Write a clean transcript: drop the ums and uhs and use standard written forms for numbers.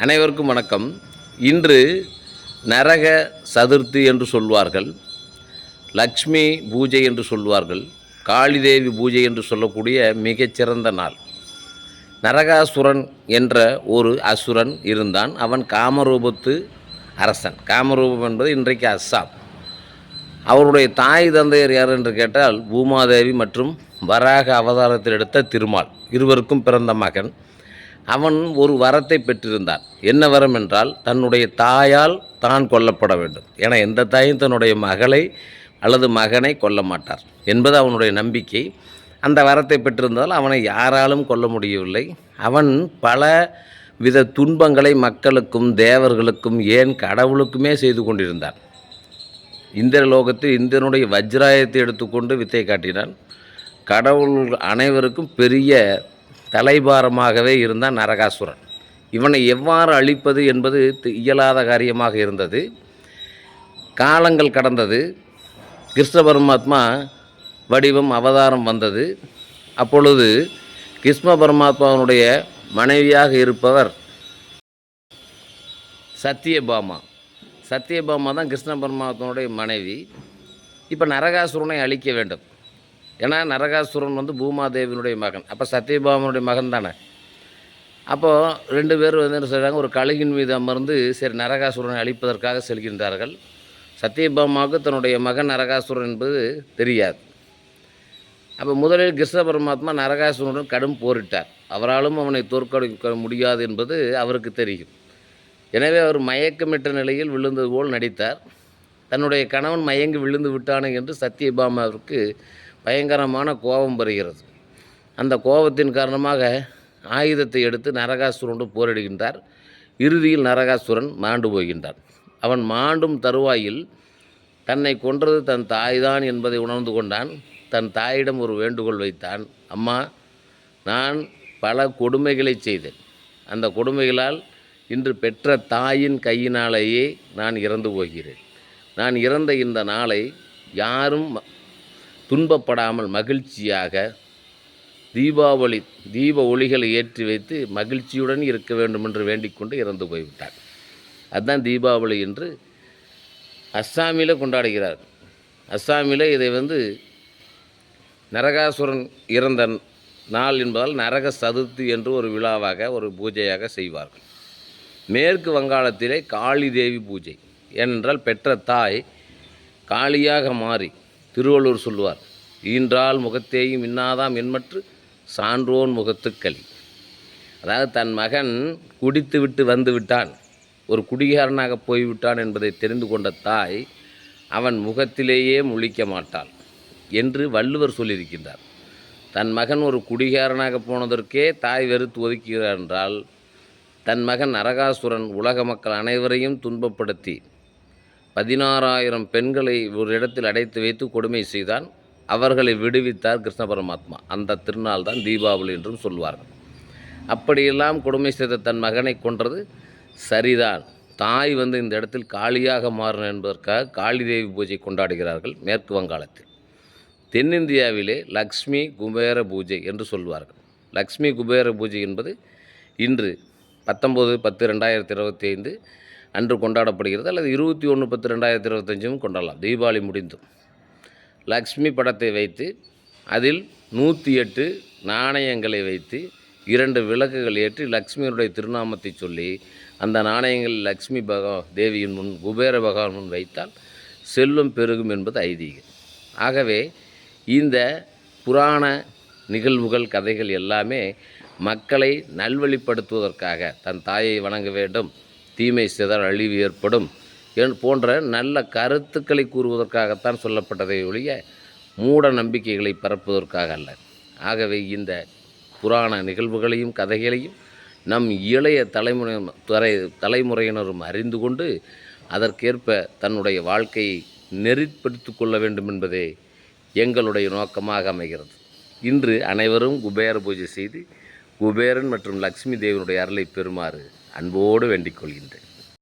அனைவருக்கும் வணக்கம். இன்று நரக சதுர்த்தி என்று சொல்வார்கள், லக்ஷ்மி பூஜை என்று சொல்வார்கள், காளிதேவி பூஜை என்று சொல்லக்கூடிய மிகச்சிறந்த நாள். நரகாசுரன் என்ற ஒரு அசுரன் இருந்தான். அவன் காமரூபத்து அரசன். காமரூபம் என்பது இன்றைக்கு அஸ்ஸாம். அவருடைய தாய் தந்தையர் யார் என்று கேட்டால் பூமாதேவி மற்றும் வராக அவதாரத்தில் எடுத்த திருமால். இருவருக்கும் பிறந்த மகன். அவன் ஒரு வரத்தை பெற்றிருந்தான். என்ன வரம் என்றால், தன்னுடைய தாயால் தான் கொல்லப்பட வேண்டும். ஏன்னா எந்த தாயும் தன்னுடைய மகளை அல்லது மகனை கொல்ல மாட்டார் என்பது அவனுடைய நம்பிக்கை. அந்த வரத்தை பெற்றிருந்தால் அவனை யாராலும் கொல்ல முடியவில்லை. அவன் பல வித துன்பங்களை மக்களுக்கும் தேவர்களுக்கும் ஏன் கடவுளுக்குமே செய்து கொண்டிருந்தான். இந்திரலோகத்தில் இந்திரனுடைய வஜ்ராயத்தை எடுத்துக்கொண்டு வித்தை காட்டினான். கடவுள் அனைவருக்கும் பெரிய தலைபாரமாகவே இருந்தான் நரகாசுரன். இவனை எவ்வாறு அழிப்பது என்பது இயலாத காரியமாக இருந்தது. காலங்கள் கடந்தது. கிருஷ்ண பரமாத்மா வடிவம் அவதாரம் வந்தது. அப்பொழுது கிருஷ்ண பரமாத்மாவுடைய மனைவியாக இருப்பவர் சத்தியபாமா. சத்தியபாமா தான் கிருஷ்ண பரமாத்மாவுடைய மனைவி. இப்போ நரகாசுரனை அழிக்க வேண்டும். ஏன்னா நரகாசுரன் பூமாதேவியினுடைய மகன். அப்போ சத்தியபாமனுடைய மகன் தானே. அப்போது ரெண்டு பேர் என்ன செய்கிறாங்க, ஒரு கழுகின் மீது அமர்ந்து சரி நரகாசுரனை அழிப்பதற்காக செல்கின்றார்கள். சத்தியபாமாவுக்கு தன்னுடைய மகன் நரகாசுரன் என்பது தெரியாது. அப்போ முதலில் கிருஷ்ண பரமாத்மா நரகாசுரனுடன் கடும் போரிட்டார். அவராலும் அவனை தோற்கடிக்க முடியாது என்பது அவருக்கு தெரியும். எனவே அவர் மயக்கமிட்ட நிலையில் விழுந்தது போல் நடித்தார். தன்னுடைய கணவன் மயங்கி விழுந்து விட்டானே என்று சத்தியபாமாவிற்கு பயங்கரமான கோபம் வருகிறது. அந்த கோபத்தின் காரணமாக ஆயுதத்தை எடுத்து நரகாசுரனோடு போரிடுகின்றார். இறுதியில் நரகாசுரன் மாண்டு போகின்றான். அவன் மாண்டும் தருவாயில் தன்னை கொன்றது தன் தாய்தான் என்பதை உணர்ந்து கொண்டான். தன் தாயிடம் ஒரு வேண்டுகோள் வைத்தான். அம்மா, நான் பல கொடுமைகளை செய்தேன். அந்த கொடுமைகளால் இன்று பெற்ற தாயின் கையினாலேயே நான் இறந்து போகிறேன். நான் இறந்த இந்த நாளை யாரும் துன்பப்படாமல் மகிழ்ச்சியாக தீப ஒளிகளை ஏற்றி வைத்து மகிழ்ச்சியுடன் இருக்க வேண்டும் என்று வேண்டிக்கொண்டு இறந்து போய்விட்டார். அதுதான் தீபாவளி என்று அஸ்ஸாமில் கொண்டாடுகிறார். அஸ்ஸாமில் இதை நரகாசுரன் இறந்த நாள் என்பதால் நரக சதுர்த்தி என்று ஒரு விழாவாக ஒரு பூஜையாக செய்வார்கள். மேற்கு வங்காளத்திலே காளிதேவி பூஜை. ஏனென்றால் பெற்ற தாய் காளியாக மாறி, திருவள்ளுவர் சொல்லுவார், ஈன்றால் முகத்தேயும் இன்னாதாம் என்மற்று சான்றோன் முகத்துக்களி. அதாவது தன் மகன் குடித்து விட்டு வந்து விட்டான், ஒரு குடிகாரனாக போய்விட்டான் என்பதை தெரிந்து கொண்ட தாய் அவன் முகத்திலேயே முழிக்க மாட்டாள் என்று வள்ளுவர் சொல்லியிருக்கின்றார். தன் மகன் ஒரு குடிகாரனாக போனதற்கே தாய் வெறுத்து ஒதுக்குகிறார் என்றால், தன் மகன் நரகாசுரன் உலக மக்கள் அனைவரையும் துன்பப்படுத்தி 16,000 பெண்களை ஒரு இடத்தில் அடைத்து வைத்து கொடுமை செய்தான். அவர்களை விடுவித்தார் கிருஷ்ண பரமாத்மா. அந்த திருநாள் தான் தீபாவளி என்றும் சொல்வார்கள். அப்படியெல்லாம் கொடுமை செய்த தன் மகனை கொன்றது சரிதான். தாய் இந்த இடத்தில் காளியாக மாறின என்பதற்காக காளிதேவி பூஜை கொண்டாடுகிறார்கள் மேற்கு வங்காளத்தில். தென்னிந்தியாவிலே லக்ஷ்மி குபேர பூஜை என்று சொல்வார்கள். லக்ஷ்மி குபேர பூஜை என்பது இன்று 19/10/2025 அன்று கொண்டாடப்படுகிறது. அல்லது 21/10/2025 கொண்டாடலாம். தீபாவளி முடிந்தும் லக்ஷ்மி படத்தை வைத்து அதில் 108 நாணயங்களை வைத்து 2 விளக்குகள் ஏற்றி லக்ஷ்மியுடைய திருநாமத்தை சொல்லி அந்த நாணயங்கள் லக்ஷ்மி தேவியின் முன் குபேர பகவான் முன் வைத்தால் செல்வம் பெருகும் என்பது ஐதீகம். ஆகவே இந்த புராண நிகழ்வுகள் கதைகள் எல்லாமே மக்களை நல்வழிப்படுத்துவதற்காக, தன் தாயை வணங்க வேண்டும், தீமை செய்தால் அழிவு ஏற்படும் போன்ற நல்ல கருத்துக்களை கூறுவதற்காகத்தான் சொல்லப்பட்டதை ஒழிய மூட நம்பிக்கைகளை பரப்புவதற்காக அல்ல. ஆகவே இந்த புராண நிகழ்வுகளையும் கதைகளையும் நம் இளைய தலைமுறையினரும் அறிந்து கொண்டு அதற்கேற்ப தன்னுடைய வாழ்க்கையை நெறிப்படுத்தி கொள்ள வேண்டும் என்பதே எங்களுடைய நோக்கமாக அமைகிறது. இன்று அனைவரும் குபேர பூஜை செய்து குபேரன் மற்றும் லக்ஷ்மி தேவனுடைய அருளை பெறுமாறு அன்போடு வேண்டிக் கொள்கின்றேன்.